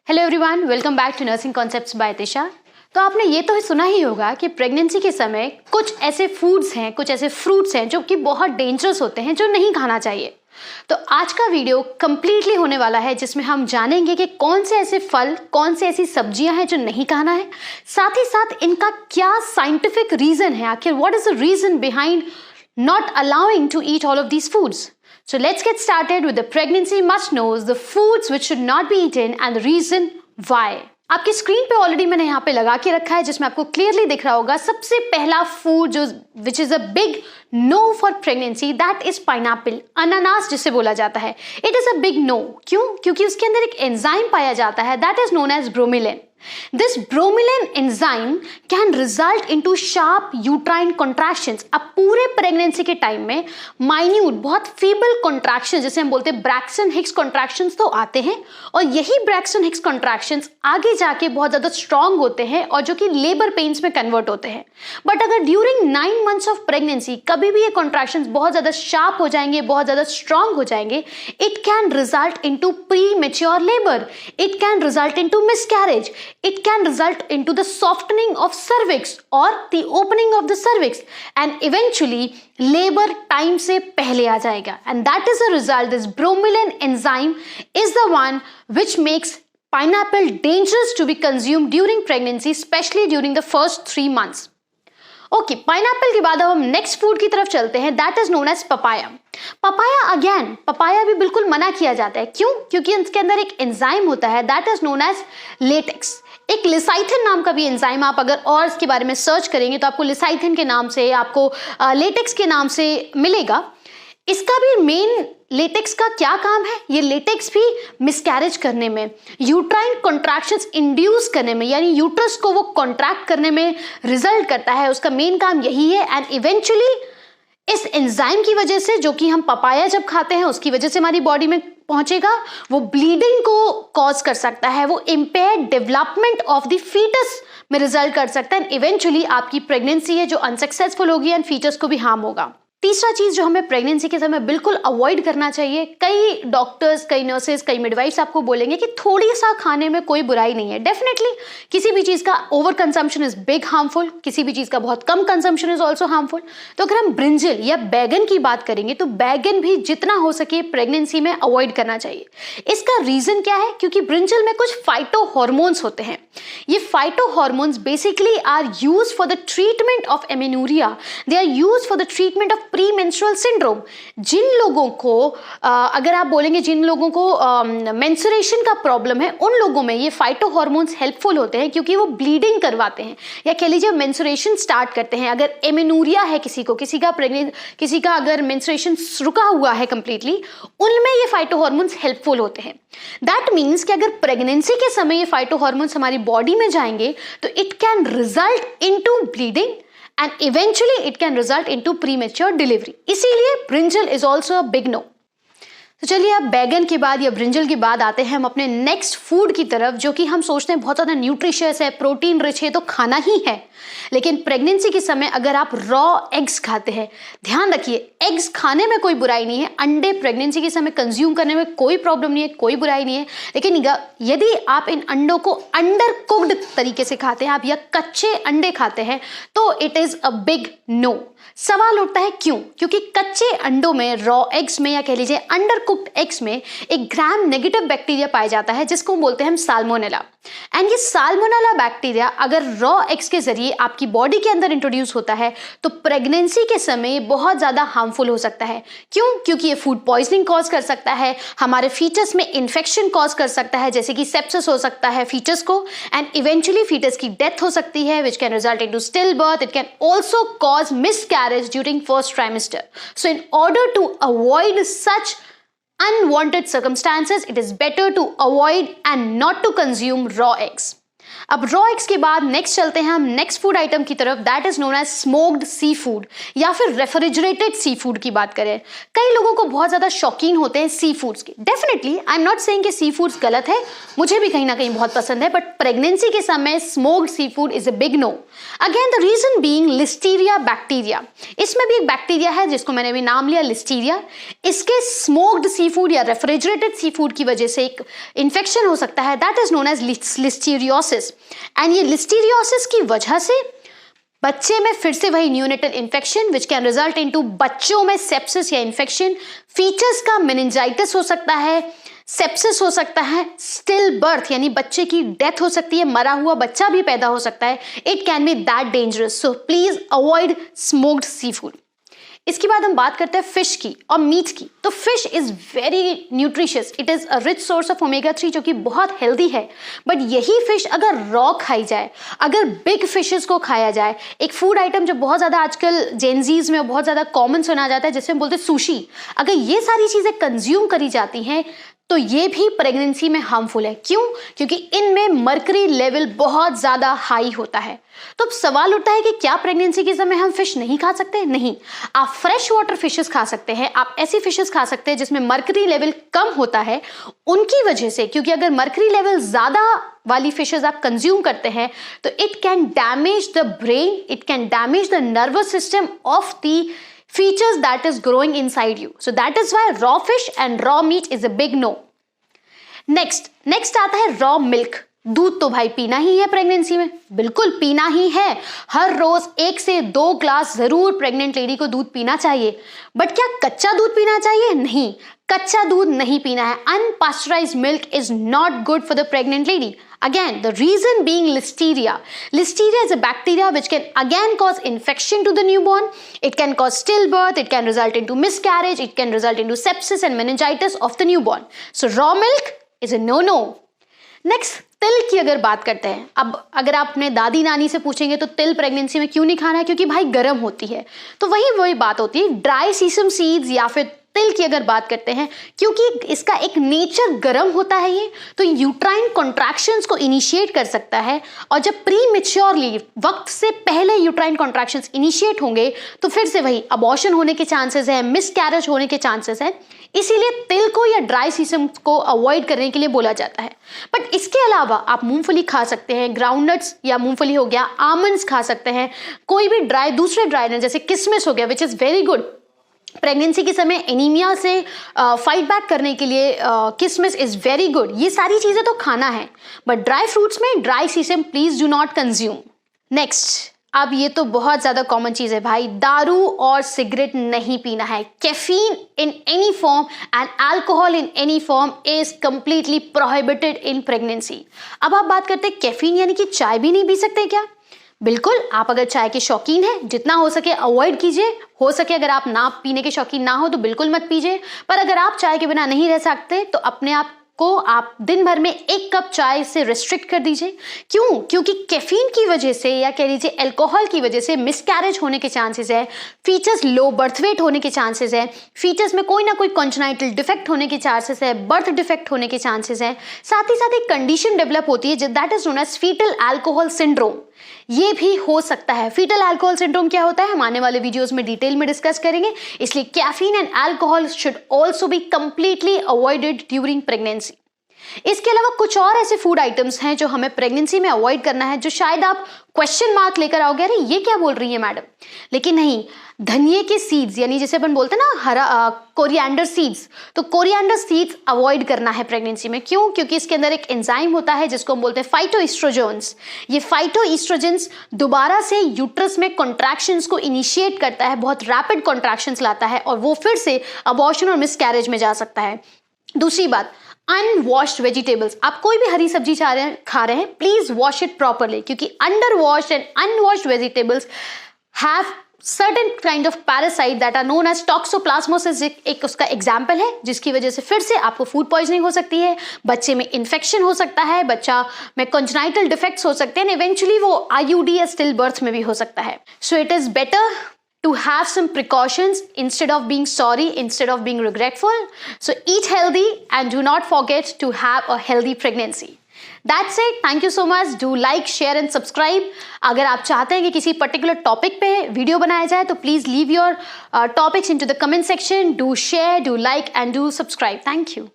Hello everyone, welcome back to nursing concepts by Tisha. तो आपने ये तो सुना ही होगा कि प्रेगनेंसी के समय कुछ ऐसे फूड्स हैं, कुछ ऐसे फ्रूट्स हैं जो कि बहुत डेंजरस होते हैं, जो नहीं खाना चाहिए। तो आज का वीडियो कंप्लीटली होने वाला है जिसमें हम जानेंगे कि कौन से ऐसे फल, कौन से ऐसी सब्जियां हैं जो नहीं खाना है, साथ ही साथ इनका क्या साइंटिफिक रीजन है, आखिर what is the reason behind not allowing to eat all of these foods. So let's get started with the pregnancy must knows, the foods which should not be eaten and the reason why. आपकी screen पे already मैंने यहाँ पे लगा के रखा है जिसमें आपको क्लियरली दिख रहा होगा सबसे पहला फूड जो which is a big no for pregnancy, that is pineapple, अनानास जिसे बोला जाता है। It is a big no. क्यों? क्योंकि उसके अंदर एक एंजाइम पाया जाता है that is known as bromelain. This bromelain enzyme can result into sharp uterine contractions। अब पूरे प्रेगनेंसी के टाइम में माइन्यूट, बहुत फीबल कॉन्ट्रैक्शन, जैसे हम बोलते हैं ब्रैक्सन हिक्स कॉन्ट्रैक्शंस, तो आते हैं और यही ब्रैक्सन हिक्स कॉन्ट्रैक्शंस आगे जाके बहुत ज्यादा स्ट्रांग होते हैं और जो कि लेबर पेन्स में कन्वर्ट होते हैं। बट अगर ड्यूरिंग 9 months ऑफ प्रेगनेंसी कभी भी ये कॉन्ट्रैक्शंस बहुत ज्यादा शार्प हो जाएंगे, बहुत ज्यादा स्ट्रांग हो जाएंगे, it can result into pre mature labour, it can result into miscarriage, it can result into the softening of cervix or the opening of the cervix and eventually labor time से पहले आ जाएगा। And that is the result, this bromelain enzyme is the one which makes pineapple dangerous to be consumed during pregnancy, especially during the first 3 months. Okay, pineapple के बाद अब हम next food की तरफ चलते हैं, that is known as papaya. Papaya again, papaya भी बिल्कुल मना किया जाता है। क्यों? क्योंकि इसके अंदर एक एंजाइम होता है that is known as latex. एक लिसाइथिन नाम का भी एंजाइम, आप अगर और इसके बारे में सर्च करेंगे तो आपको लिसाइथिन के नाम से, आपको लेटेक्स के नाम से मिलेगा। इसका भी मेन लेटेक्स का क्या काम है? ये लेटेक्स भी मिसकैरेज करने में, यूट्राइन कॉन्ट्रैक्शंस इंड्यूस करने में, यानी यूट्रस को वो कॉन्ट्रैक्ट करने में रिजल्ट करता है। उसका मेन काम यही है। एंड इवेंचुअली इस एंजाइम की वजह से, जो कि हम पपाया जब खाते हैं उसकी वजह से हमारी बॉडी में पहुंचेगा, वो ब्लीडिंग को कॉज कर सकता है, वो impaired development of the foetus में रिजल्ट कर सकता है। इवेंचुअली आपकी प्रेगनेंसी है जो अनसक्सेसफुल होगी एंड फीटस को भी हार्म होगा। तीसरा चीज जो हमें प्रेगनेंसी के समय बिल्कुल अवॉइड करना चाहिए, कई डॉक्टर्स, कई नर्सेज, कई मिडवाइफ्स आपको बोलेंगे कि थोड़ी सा खाने में कोई बुराई नहीं है। डेफिनेटली किसी भी चीज का over consumption is big harmful, किसी भी चीज का बहुत कम कंजम्पशन इज ऑल्सो हार्मफुल। तो अगर हम ब्रिंजल या बैगन की बात करेंगे तो बैगन भी जितना हो सके प्रेगनेंसी में अवॉइड करना चाहिए। इसका रीजन क्या है? क्योंकि ब्रिंजल में कुछ फाइटो हॉर्मोन्स होते हैं। ये phyto hormones basically are use for the treatment of amenorrhoea, they are use for the treatment of pre menstrual syndrome. जिन लोगों को अगर आप बोलेंगे जिन लोगों को मेंस्ट्रुएशन का प्रॉब्लम है, उन लोगों में ये फाइटो हॉर्मोन्स हेल्पफुल होते हैं क्योंकि वो ब्लीडिंग करवाते हैं, या कह लीजिए मेंस्ट्रुएशन स्टार्ट करते हैं। अगर एमेनोरिया है किसी को, किसी का अगर मेंस्ट्रुएशन रुका हुआ है कंप्लीटली, उनमें ये फाइटो हॉर्मोन्स हेल्पफुल होते हैं। दैट मीन्स कि अगर प्रेगनेंसी के समय ये फाइटो हॉर्मोन्स हमारी बॉडी में जाएंगे तो it can result into bleeding and eventually it can result into premature delivery. इसीलिए brinjal is also a big no. तो चलिए अब बैगन के बाद या ब्रिंजल के बाद आते हैं हम अपने नेक्स्ट फूड की तरफ, जो कि हम सोचते हैं बहुत ज़्यादा न्यूट्रिशियस है, प्रोटीन रिच है, तो खाना ही है। लेकिन प्रेगनेंसी के समय अगर आप रॉ एग्स खाते हैं, ध्यान रखिए एग्स खाने में कोई बुराई नहीं है, अंडे प्रेगनेंसी के समय कंज्यूम करने में कोई प्रॉब्लम नहीं है, कोई बुराई नहीं है। लेकिन यदि आप इन अंडों को अंडर कुक्ड तरीके से खाते हैं, आप या कच्चे अंडे खाते हैं, तो it is a big no. सवाल उठता है क्यों? क्योंकि कच्चे अंडों में, रॉ एग्स में, या कह लीजिए अंडर कुक्ड एग्स में एक ग्राम नेगेटिव बैक्टीरिया पाया जाता है जिसको बोलते हैं हम साल्मोनेला। एंड ये साल्मोनेला बैक्टीरिया अगर रॉ एग्स के जरिए आपकी बॉडी के अंदर इंट्रोड्यूस होता है तो प्रेगनेंसी के समय ये बहुत ज्यादा हार्मफुल हो सकता है। क्यों? क्योंकि ये फूड पॉइजनिंग कॉज कर सकता है, हमारे फीटस में इन्फेक्शन कॉज कर सकता है, जैसे कि सेप्सिस हो सकता है फीटस को, एंड इवेंचुअली फीटस की डेथ हो सकती है, which can result into stillbirth. It can also cause miscarriage during first trimester. So in order to avoid such unwanted circumstances, it is better to avoid and not to consume raw eggs. अब raw eggs के बाद next चलते हैं हम next food item की तरफ, that is known as smoked seafood या फिर रेफ्रिजरेटेड सी फूड की बात करें। कई लोगों को बहुत ज्यादा शौकीन होते हैं सी फूड्स के। Definitely I am not saying कि सी फूड्स गलत है, मुझे भी कहीं ना कहीं बहुत पसंद है, बट प्रेगनेंसी के समय smoked seafood is a big no. Again the reason being listeria bacteria. इसमें भी एक बैक्टीरिया है जिसको मैंने भी नाम लिया लिस्टीरिया। इसके स्मोक्ड सी फूड या रेफ्रिजरेटेड सी फूड की वजह से एक इन्फेक्शन हो सकता है, that is known as listeriosis. And ये लिस्टीरियोसिस की वजह से बच्चे में फिर से वही neonatal infection which can result into बच्चों में सेप्सिस या इन्फेक्शन, फीचर्स का मेनिंजाइटिस हो सकता है, सेप्सिस हो सकता है, स्टिल बर्थ यानी बच्चे की डेथ हो सकती है, मरा हुआ बच्चा भी पैदा हो सकता है। It can be that dangerous, so please avoid smoked seafood. इसके बाद हम बात करते हैं फिश की और मीट की। तो fish is very nutritious, it is a rich source of omega 3 जो कि बहुत हेल्दी है। बट यही फिश अगर रॉ खाई जाए, अगर बिग फिशेस को खाया जाए, एक फूड आइटम जो बहुत ज्यादा आजकल जेनजीज में बहुत ज्यादा कॉमन सुना जाता है जिसे हम बोलते हैं सुशी, अगर ये सारी चीजें कंज्यूम करी जाती हैं तो ये भी प्रेगनेंसी में हार्मफुल है। क्यों? क्योंकि इनमें मर्करी लेवल बहुत ज्यादा हाई होता है। तो अब सवाल उठता है कि क्या प्रेगनेंसी के समय हम फिश नहीं खा सकते? नहीं, आप फ्रेश वाटर फिशेस खा सकते हैं, आप ऐसी फिशेस खा सकते हैं जिसमें मर्करी लेवल कम होता है उनकी वजह से, क्योंकि अगर मर्करी लेवल ज्यादा वाली फिशेस आप कंज्यूम करते हैं तो it can damage the brain, it can damage the nervous system of the features that is growing inside you. So that is why raw fish and raw meat is a big no. Next आता है raw milk. दूध तो भाई पीना ही है pregnancy में, बिल्कुल पीना ही है। हर रोज 1 से 2 ग्लास जरूर प्रेग्नेंट लेडी को दूध पीना चाहिए। बट क्या कच्चा दूध पीना चाहिए? नहीं, कच्चा दूध नहीं पीना है। Unpasteurised milk is not good for the pregnant lady. Again, the reason being listeria. Listeria is a bacteria which can again cause infection to the newborn. It can cause stillbirth. It can result into miscarriage. It can result into sepsis and meningitis of the newborn. So raw milk is a no-no. Next, तिल की अगर बात करते हैं, अब अगर आप अपने दादी नानी से पूछेंगे तो तिल प्रेगनेंसी में क्यों नहीं खाना है, क्योंकि भाई गर्म होती है। तो वही बात होती है। ड्राई सीसम सीड्स या फिर तिल की अगर बात करते हैं, क्योंकि इसका एक नेचर गर्म होता है ये, तो यूट्राइन कॉन्ट्रैक्शंस को इनिशिएट कर सकता है। और जब प्री मैच्योरली वक्त से पहले यूट्राइन कॉन्ट्रैक्शंस इनिशिएट होंगे तो फिर से वही अबॉर्शन होने के चांसेस है, मिसकैरेज होने के चांसेस है। इसीलिए तिल को या ड्राई सीसम को अवॉइड करने के लिए बोला जाता है। बट इसके अलावा आप मूंगफली खा सकते हैं, ग्राउंडनट्स या मूंगफली हो गया, आमंड्स खा सकते हैं, कोई भी दूसरे ड्राई नट जैसे किशमिश हो गया which is very good pregnancy के समय एनीमिया से फाइट बैक करने के लिए। किशमिश इज वेरी गुड। ये सारी चीजें तो खाना है, बट ड्राई फ्रूट्स में dry sesame please do not consume. Next, अब ये तो बहुत ज्यादा कॉमन चीज है भाई, दारू और सिगरेट नहीं पीना है। Caffeine in any form and alcohol in any form is completely prohibited in pregnancy. अब आप बात करते हैं कैफीन यानी कि चाय भी नहीं पी सकते क्या? बिल्कुल, आप अगर चाय के शौकीन हैं जितना हो सके अवॉइड कीजिए। हो सके अगर आप ना पीने के शौकीन ना हो तो बिल्कुल मत पीजिए। पर अगर आप चाय के बिना नहीं रह सकते तो अपने आप को आप दिन भर में 1 कप चाय से रिस्ट्रिक्ट कर दीजिए। क्यों? क्योंकि कैफीन की वजह से या कह लीजिए अल्कोहल की वजह से मिसकैरेज होने के चांसेस है, फीचर्स लो बर्थ वेट होने के चांसेस है, फीचर्स में कोई ना कोई कॉन्जेनाइटल डिफेक्ट होने के चांसेस है, बर्थ डिफेक्ट होने के चांसेस है। साथ ही साथ एक कंडीशन डेवलप होती है that is known as foetal alcohol syndrome. ये भी हो सकता है। फीटल अल्कोहल सिंड्रोम क्या होता है हम आने वाले वीडियोस में डिटेल में डिस्कस करेंगे। इसलिए caffeine and alcohol should also be completely avoided during pregnancy. इसके अलावा कुछ और ऐसे फूड आइटम्स हैं जो हमें प्रेगनेंसी में अवॉइड करना है, जो शायद आप क्वेश्चन मार्क लेकर आओगे, अरे ये क्या बोल रही है मैडम। लेकिन नहीं, धनिये के सीड्स यानी जैसे अपन बोलते हैं ना हरा कोरिएंडर सीड्स, तो कोरिएंडर सीड्स अवॉइड करना है प्रेगनेंसी में। क्यों? क्योंकि इसके अंदर एक एंजाइम होता है जिसको हम बोलते हैं फाइटोएस्ट्रोजेंस। ये फाइटोएस्ट्रोजेंस दोबारा से यूट्रस में कॉन्ट्रैक्शंस को इनिशिएट करता है, बहुत रैपिड कॉन्ट्रैक्शंस लाता है और वो फिर से अबॉर्शन और मिसकैरेज में जा सकता है। दूसरी बात, अनवॉश्ड वेजिटेबल्स, आप कोई भी हरी सब्जी खा रहे हैं, प्लीज वॉश इट प्रॉपरली, क्योंकि under washed and unwashed vegetables have certain kind of parasite that are known as toxoplasmosis. एक उसका एग्जाम्पल है जिसकी वजह से फिर से आपको फूड पॉइजनिंग हो सकती है, बच्चे में इन्फेक्शन हो सकता है, बच्चा में कॉन्जेनाइटल डिफेक्ट्स हो सकते हैं, इवेंचुअली वो आईयूडी या स्टिल बर्थ में भी हो सकता है। So it is better to have some precautions instead of being sorry, instead of being regretful. So eat healthy and do not forget to have a healthy pregnancy. That's it, thank you so much. Do like, share and subscribe. अगर आप चाहते हैं कि किसी particular topic पे video बनाया जाए तो please leave your topics into the comment section. Do share, do like and do subscribe. Thank you.